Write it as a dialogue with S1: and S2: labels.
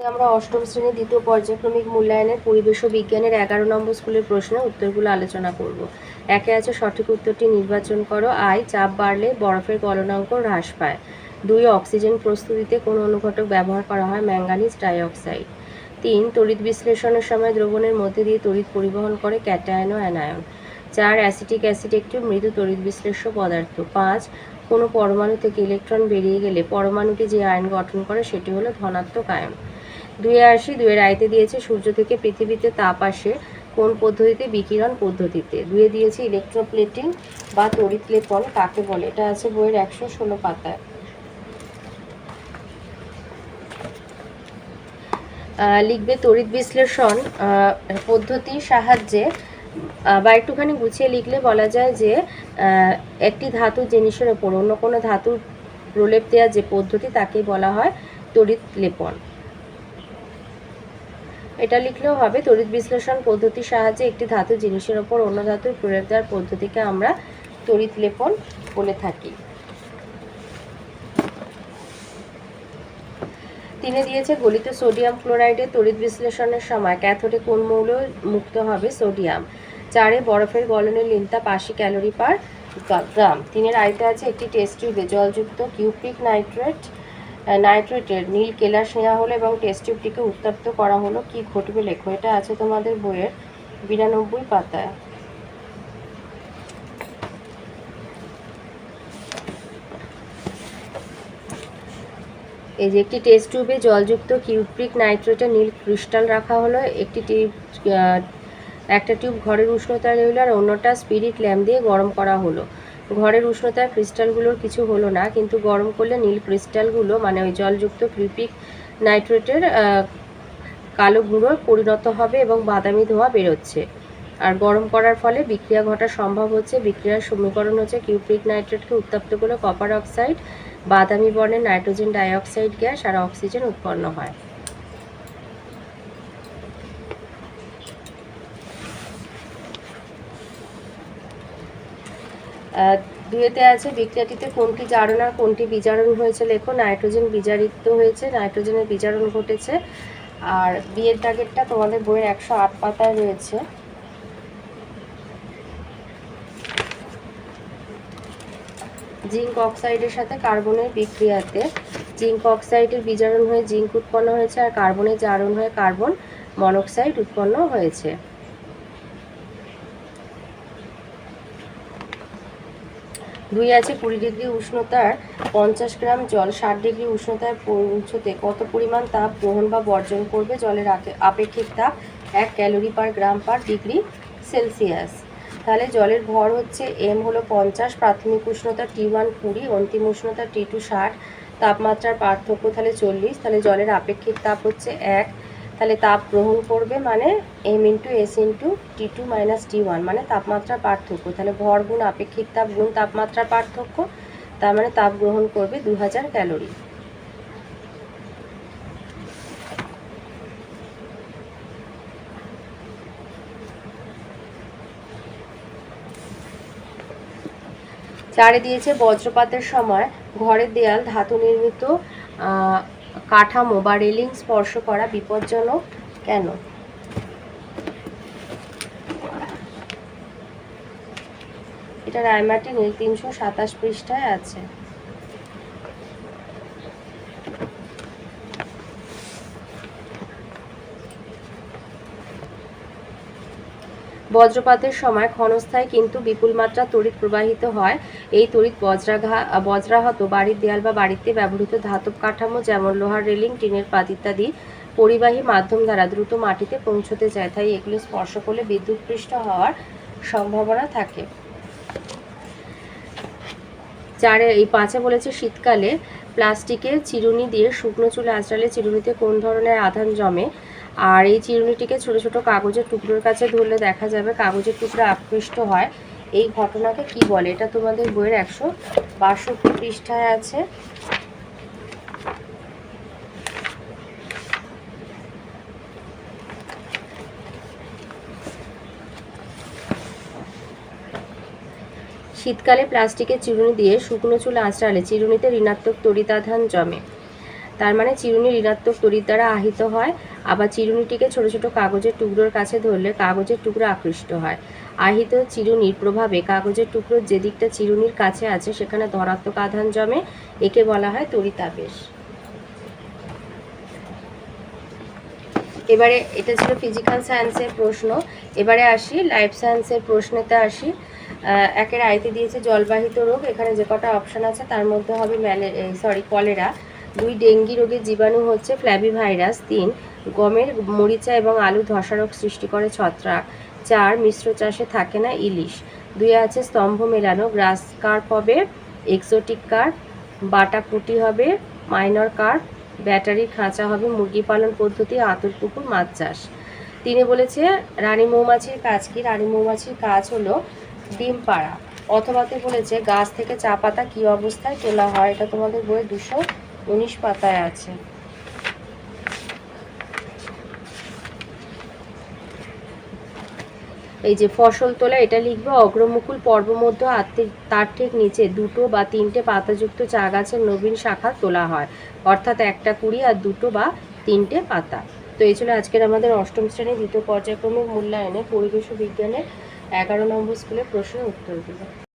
S1: আমরা অষ্টম শ্রেণীর দ্বিতীয় পর্যায়ক্রমিক মূল্যায়নের পরিবেশ ও বিজ্ঞানের 11 নম্বর স্কুলের প্রশ্নের উত্তরগুলো আলোচনা করব। একে আছে সঠিক উত্তরটি নির্বাচন করো। আই, চাপ বাড়লে বরফের গলনাঙ্ক হ্রাস পায়। 2, অক্সিজেন প্রস্তুতিতে কোন অনুঘটক ব্যবহার করা হয়? Manganese dioxide. 3, তড়িৎ বিশ্লেষণের সময় দ্রবণের মধ্যে দিয়ে তড়িৎ পরিবহন করে ক্যাটায়ন ও অ্যানায়ন। 4, অ্যাসিটিক অ্যাসিড একটি মৃদু তড়িৎ বিশ্লেষ্য পদার্থ। 5, কোনো পরমাণু থেকে ইলেকট্রন বেরিয়ে গেলে পরমাণুটি যে আয়ন গঠন করে সেটি হলো ধনাত্মক আয়ন। 2-এ আসি। 2-এর আয়তে দিয়েছে সূর্য থেকে পৃথিবীতে তাপ আসে কোন পদ্ধতিতে? বিকিরণ পদ্ধতিতে। 2-এ দিয়েছে ইলেকট্রোপ্লেটিং বা তড়িৎ লেপন কাকে বলে? এটা আছে বইয়ের 116 পাতায়। লিখবে তড়িৎ বিশ্লেষণ পদ্ধতির সাহায্যে, বা একটুখানি গুছিয়ে লিখলে বলা যায় যে একটি ধাতু জিনিসের ওপর অন্য কোনো ধাতুর প্রলেপ দেওয়ার যে পদ্ধতি তাকেই বলা হয় তড়িৎ লেপন। এটা লিখলেও হবে। তড়িৎ বিশ্লেষণ পদ্ধতির সাহায্যে একটি ধাতু জিনিসের ওপর অন্য ধাতুর প্রলেপ দেওয়ার পদ্ধতিকে আমরা তড়িৎ লেপন বলে থাকি। 3-এ দিয়েছে গলিত সোডিয়াম ক্লোরাইডের তড়িৎ বিশ্লেষণের সময় ক্যাথোডে কোন মৌল মুক্ত হবে? সোডিয়াম। 4-এ বরফের গলনের লিনতাপ 80 ক্যালোরি পার গ্রাম। 3-এর আয়তে আছে একটি টেস্ট টিউবে জলযুক্ত কিউপ্রিক নাইট্রেটের নীল কেলাস নেওয়া হলো এবং টেস্ট টিউবটিকে উত্তপ্ত করা হলো, কি ঘটবে লেখো। এটা আছে তোমাদের বইয়ের 92 পাতায়। এই যে একটি টেস্ট টিউবে জলযুক্ত কিউপ্রিক নাইট্রেটের নীল ক্রিস্টাল রাখা হলো। একটা টিউব ঘরের উষ্ণতায় রইল আর অন্যটা স্পিরিট ল্যাম্প দিয়ে গরম করা হলো। ঘরের উষ্ণতায় ক্রিস্টালগুলোর কিছু হলো না, কিন্তু গরম করলে নীল ক্রিস্টালগুলো মানে ওই জলযুক্ত কিউপ্রিক নাইট্রেটের কালো গুঁড়োয় পরিণত হবে এবং বাদামি ধোঁয়া বেরোচ্ছে। আর গরম করার ফলে বিক্রিয়া ঘটা সম্ভব হচ্ছে। বিক্রিয়ার সমীকরণ হচ্ছে কিউপ্রিক নাইট্রেটকে উত্তপ্ত করলে কপার অক্সাইড, বাদামি বর্ণের নাইট্রোজেন ডাইঅক্সাইড গ্যাস আর অক্সিজেন উৎপন্ন হয়। দুয়েতে আছে বিক্রিয়াটিতে কোনটি জারণ আর কোনটি বিজারণ হয়েছে লেখো। নাইট্রোজেন বিজারিত হয়েছে, নাইট্রোজেনের বিজারণ ঘটেছে। আর বিয়ের দাগেরটা তোমাদের বইয়ের 108 পাতায় রয়েছে। জিঙ্ক অক্সাইডের সাথে কার্বনের বিক্রিয়াতে জিঙ্ক অক্সাইডের বিজারণ হয়ে জিঙ্ক উৎপন্ন হয়েছে আর কার্বনের জারণ হয়ে কার্বন মনোক্সাইড উৎপন্ন হয়েছে। দুই আছে 20 ডিগ্রি উষ্ণতার 50 গ্রাম জল 60 ডিগ্রি উষ্ণতায় পৌঁছতে কত পরিমাণ তাপ গ্রহণ বা বর্জন করবে? জলের আপেক্ষিক তাপ 1 ক্যালোরি পার গ্রাম পার ডিগ্রি সেলসিয়াস। তাহলে জলের ভর হচ্ছে m হলো 50, প্রাথমিক উষ্ণতা T1 20, অন্তিম উষ্ণতা T2 60, তাপমাত্রার পার্থক্য তাহলে 40। তাহলে জলের আপেক্ষিক তাপ হচ্ছে 1, তাহলে তাপ গ্রহণ করবে মানে m into s into T2 minus T1 মানে তাপমাত্রার পার্থক্য। তাহলে ভর গুণ আপেক্ষিক তাপ গুণ তাপমাত্রার পার্থক্য, তার মানে তাপ গ্রহণ করবে 2000 ক্যালোরি। চারে দিয়েছে বজ্রপাতের সময় ঘরের দেয়াল ধাতু নির্মিত কাঠামো বা রেলিং স্পর্শ করা বিপজ্জনক কেন? এটা রায়মার্টিনের 327 পৃষ্ঠায় আছে। বজ্রপাতের সময় ক্ষণস্থায়ী কিন্তু বিপুল মাত্রা তড়িৎ প্রবাহিত হয়। এই তড়িৎ বজ্রাহত বাড়ির দেয়াল বা বাড়িতে ব্যবহৃত ধাতব কাঠামো যেমন লোহার রেলিং, টিনের পাত ইত্যাদি পরিবাহী মাধ্যম দ্বারা দ্রুত মাটিতে পৌঁছতে যায়, তাই এগুলো স্পর্শ করলে বিদ্যুৎস্পৃষ্ট হওয়ার সম্ভাবনা থাকে। এই 5-এ বলেছে শীতকালে প্লাস্টিকের চিরুনি দিয়ে শুকনো চুলে আঁচড়ালে চিরুনিতে কোন ধরনের আধান জমে? আর এই চিরুনিটিকে ছোট ছোট কাগজের টুকরোর কাছে ধরলে দেখা যাবে কাগজের টুকরো আকৃষ্ট হয়। এই ঘটনাকে কি বলে? এটা তোমাদের বইয়ের 162 পৃষ্ঠায় আছে। শীতকালে প্লাস্টিকের চিরুনি দিয়ে শুকনো চুল আঁচড়ালে চিরুনিতে ঋণাত্মক তড়িতাধান জমে। তার মানে চিরুনি ঋণাত্মক তড়িৎ দ্বারা আহিত হয়। আবার চিরুনিটিকে ছোট ছোট কাগজের টুকরোর কাছে ধরলে কাগজের টুকরো আকৃষ্ট হয়। আহিত চিরুনির প্রভাবে কাগজের টুকরোর যে দিকটা চিরুনির কাছে আছে সেখানে ধনাত্মক আধান জমে, একে বলা হয় তড়িতাবেশ। এবারে এটা ছিল ফিজিক্যাল সায়েন্সের প্রশ্ন। এবারে আসি লাইফ সায়েন্সের প্রশ্নেতে আসি। একের আইতে দিয়েছে জলবাহিত রোগ, এখানে যে কটা অপশান আছে তার মধ্যে হবে কলেরা। 2 ডেঙ্গি রোগের জীবাণু হচ্ছে ফ্ল্যাবিভাইরাস। 3 গমের মরিচা এবং আলু ধসা রোগ সৃষ্টি করে ছত্রাক। 4 মিশ্র চাষে থাকে না ইলিশ। 2 আছে স্তম্ভ মেলানো, গ্রাস কার্প হবে এক্সোটিক কার্প, বাটা পুঁটি হবে মাইনর কার্প, ব্যাটারি খাঁচা হবে মুরগি পালন পদ্ধতি, আঁতুর পুকুর মাছ চাষ। 3 বলেছে রানী মৌমাছির কাজ কি? রানী মৌমাছির কাজ হলো ডিম পাড়া। অথবাতে বলেছে গাছ থেকে চা পাতা কি অবস্থায় তোলা হয়? এটা তোমাদের বইয়ে 219 পাতায় আছে। এই যে ফসল তোলা, এটা লিখবে অগ্রমুকুল পর্বমধ্য তার ঠিক নিচে 2 বা 3টে পাতাযুক্ত চা গাছের নবীন শাখা তোলা হয়, অর্থাৎ একটা কুড়ি আর 2 বা 3টে পাতা। তো এই ছিল আজকের আমাদের অষ্টম শ্রেণীর দ্বিতীয় পর্যায়ক্রমিক মূল্যায়নে পরিবেশ বিজ্ঞানের 11 নম্বর স্কুলের প্রশ্নের উত্তরগুলো।